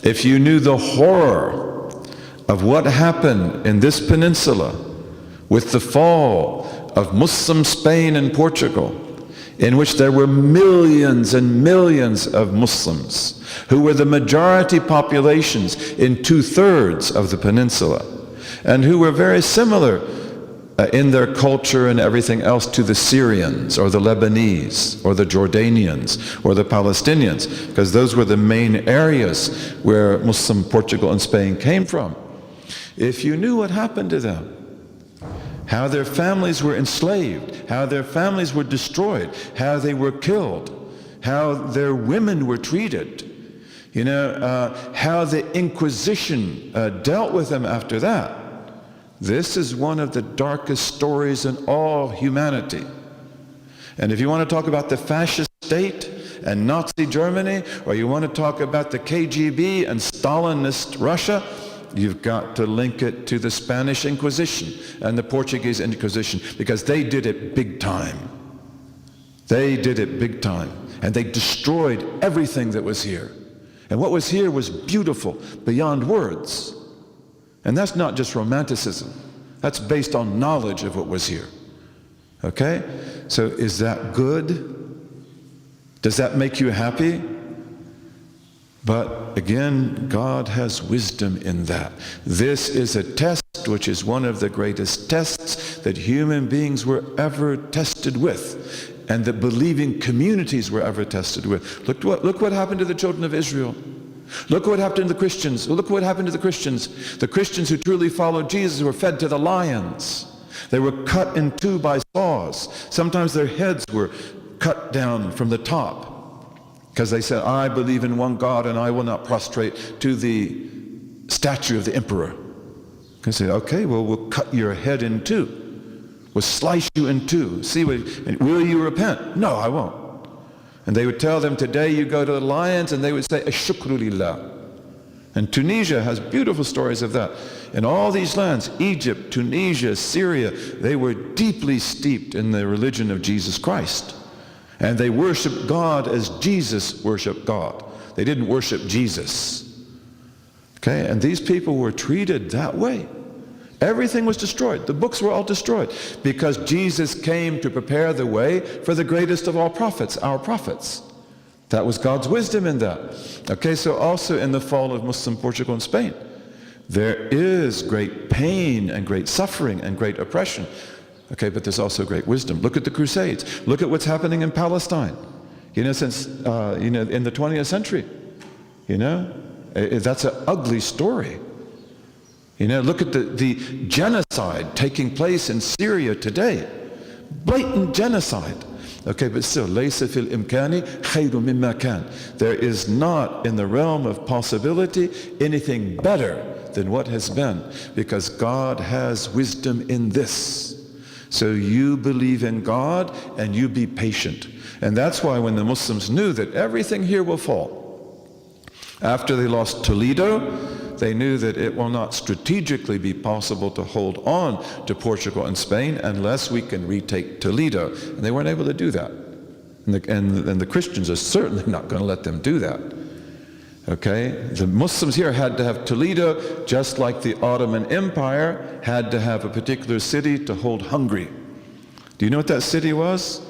if you knew the horror of what happened in this peninsula with the fall of Muslim Spain and Portugal, in which there were millions and millions of Muslims who were the majority populations in 2/3 of the peninsula, and who were very similar in their culture and everything else to the Syrians or the Lebanese or the Jordanians or the Palestinians, because those were the main areas where Muslim Portugal and Spain came from. If you knew what happened to them, how their families were enslaved, how their families were destroyed, how they were killed, how their women were treated, how the Inquisition dealt with them after that. This is one of the darkest stories in all humanity. And if you want to talk about the fascist state and Nazi Germany, or you want to talk about the KGB and Stalinist Russia, you've got to link it to the Spanish Inquisition and the Portuguese Inquisition, because they did it big time. They did it big time. And they destroyed everything that was here. And what was here was beautiful beyond words. And that's not just romanticism. That's based on knowledge of what was here. Okay? So is that good? Does that make you happy? But again, God has wisdom in that. This is a test which is one of the greatest tests that human beings were ever tested with, and that believing communities were ever tested with. Look what happened to the children of Israel. Look what happened to the Christians. Look what happened to the Christians. The Christians who truly followed Jesus were fed to the lions. They were cut in two by saws. Sometimes their heads were cut down from the top, because they said, I believe in one God and I will not prostrate to the statue of the emperor. They say, okay, well, we'll cut your head in two. We'll slice you in two. See, will you repent? No, I won't. And they would tell them, today you go to the lions, and they would say, Ash-shukru lillah. And Tunisia has beautiful stories of that. In all these lands, Egypt, Tunisia, Syria, they were deeply steeped in the religion of Jesus Christ. And they worshiped God as Jesus worshiped God. They didn't worship Jesus. Okay, and these people were treated that way. Everything was destroyed. The books were all destroyed, because Jesus came to prepare the way for the greatest of all prophets, our prophets. That was God's wisdom in that. Okay, so also in the fall of Muslim Portugal and Spain, there is great pain and great suffering and great oppression. Okay, but there's also great wisdom. Look at the Crusades. Look at what's happening in Palestine. Since in the 20th century. That's an ugly story. Look at the genocide taking place in Syria today. Blatant genocide. Okay, but still, laysa fil imkani khayru mimma kan. There is not in the realm of possibility anything better than what has been, because God has wisdom in this. So you believe in God and you be patient. And that's why when the Muslims knew that everything here will fall, after they lost Toledo, they knew that it will not strategically be possible to hold on to Portugal and Spain unless we can retake Toledo. And they weren't able to do that. And the Christians are certainly not going to let them do that. Okay? The Muslims here had to have Toledo, just like the Ottoman Empire had to have a particular city to hold Hungary. Do you know what that city was?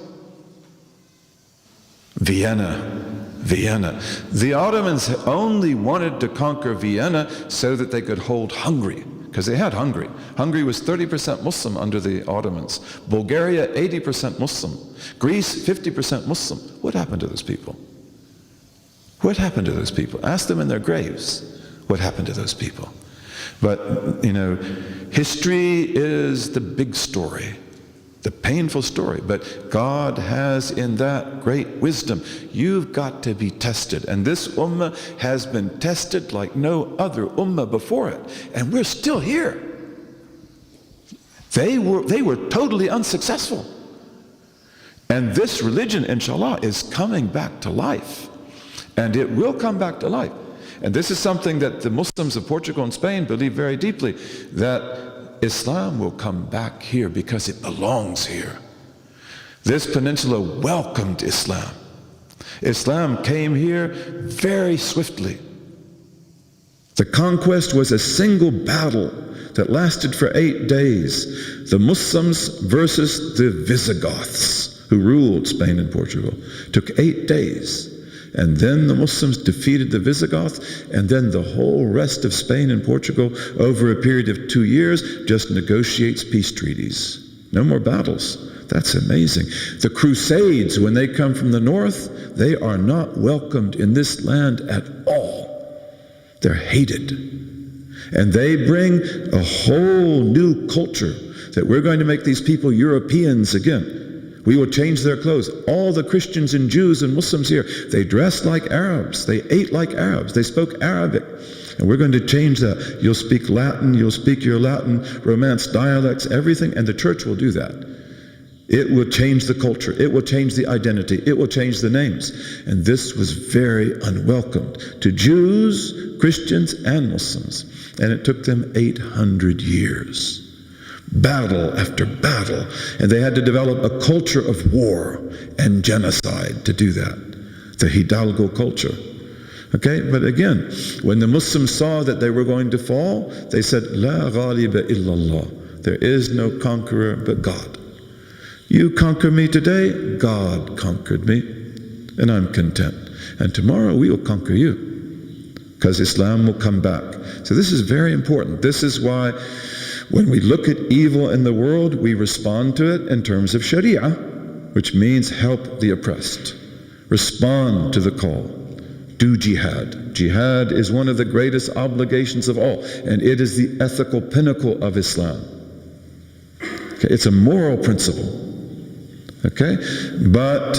Vienna. The Ottomans only wanted to conquer Vienna so that they could hold Hungary, because they had Hungary. Hungary was 30% Muslim under the Ottomans. Bulgaria, 80% Muslim. Greece, 50% Muslim. What happened to those people? What happened to those people? Ask them in their graves. What happened to those people? But, history is the big story. The painful story, but God has in that great wisdom. You've got to be tested, and this ummah has been tested like no other ummah before it, and we're still here. They were totally unsuccessful, and this religion, inshallah, is coming back to life, and it will come back to life. And this is something that the Muslims of Portugal and Spain believe very deeply, that Islam will come back here because it belongs here. This peninsula welcomed Islam. Islam came here very swiftly. The conquest was a single battle that lasted for 8 days. The Muslims versus the Visigoths, who ruled Spain and Portugal. Took 8 days. And then the Muslims defeated the Visigoths, and then the whole rest of Spain and Portugal, over a period of 2 years, just negotiates peace treaties. No more battles. That's amazing. The Crusades, when they come from the north, they are not welcomed in this land at all. They're hated. And they bring a whole new culture that we're going to make these people Europeans again. We will change their clothes. All the Christians and Jews and Muslims here, they dressed like Arabs. They ate like Arabs. They spoke Arabic. And we're going to change that. You'll speak Latin. You'll speak your Latin, Romance dialects, everything. And the church will do that. It will change the culture. It will change the identity. It will change the names. And this was very unwelcomed to Jews, Christians, and Muslims. And it took them 800 years. Battle after battle. And they had to develop a culture of war and genocide to do that. The Hidalgo culture. Okay, but again, when the Muslims saw that they were going to fall, they said, La ghaliba illallah. There is no conqueror but God. You conquer me today, God conquered me, and I'm content. And tomorrow we will conquer you, because Islam will come back. So this is very important. This is why when we look at evil in the world, we respond to it in terms of Sharia, which means help the oppressed. Respond to the call. Do jihad. Jihad is one of the greatest obligations of all, and it is the ethical pinnacle of Islam. Okay, it's a moral principle. Okay, but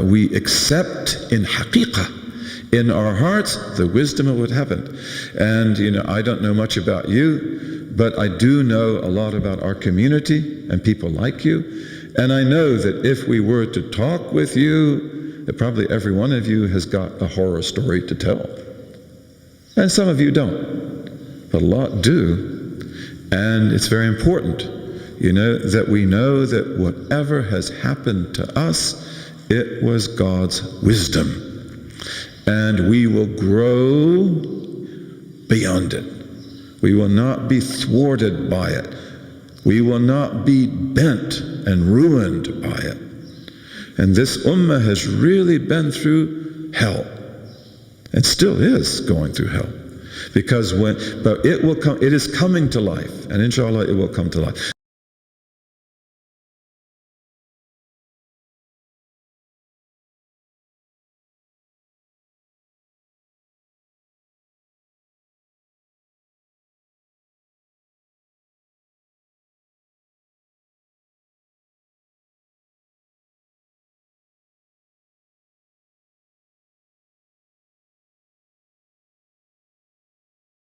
we accept in haqiqah, in our hearts, the wisdom of what happened. And I don't know much about you, but I do know a lot about our community and people like you. And I know that if we were to talk with you, that probably every one of you has got a horror story to tell. And some of you don't, but a lot do. And it's very important. That we know that whatever has happened to us, it was God's wisdom. And we will grow beyond it. We will not be thwarted by it. We will not be bent and ruined by it. And this ummah has really been through hell, and still is going through hell. But it will come, it is coming to life, and inshallah it will come to life.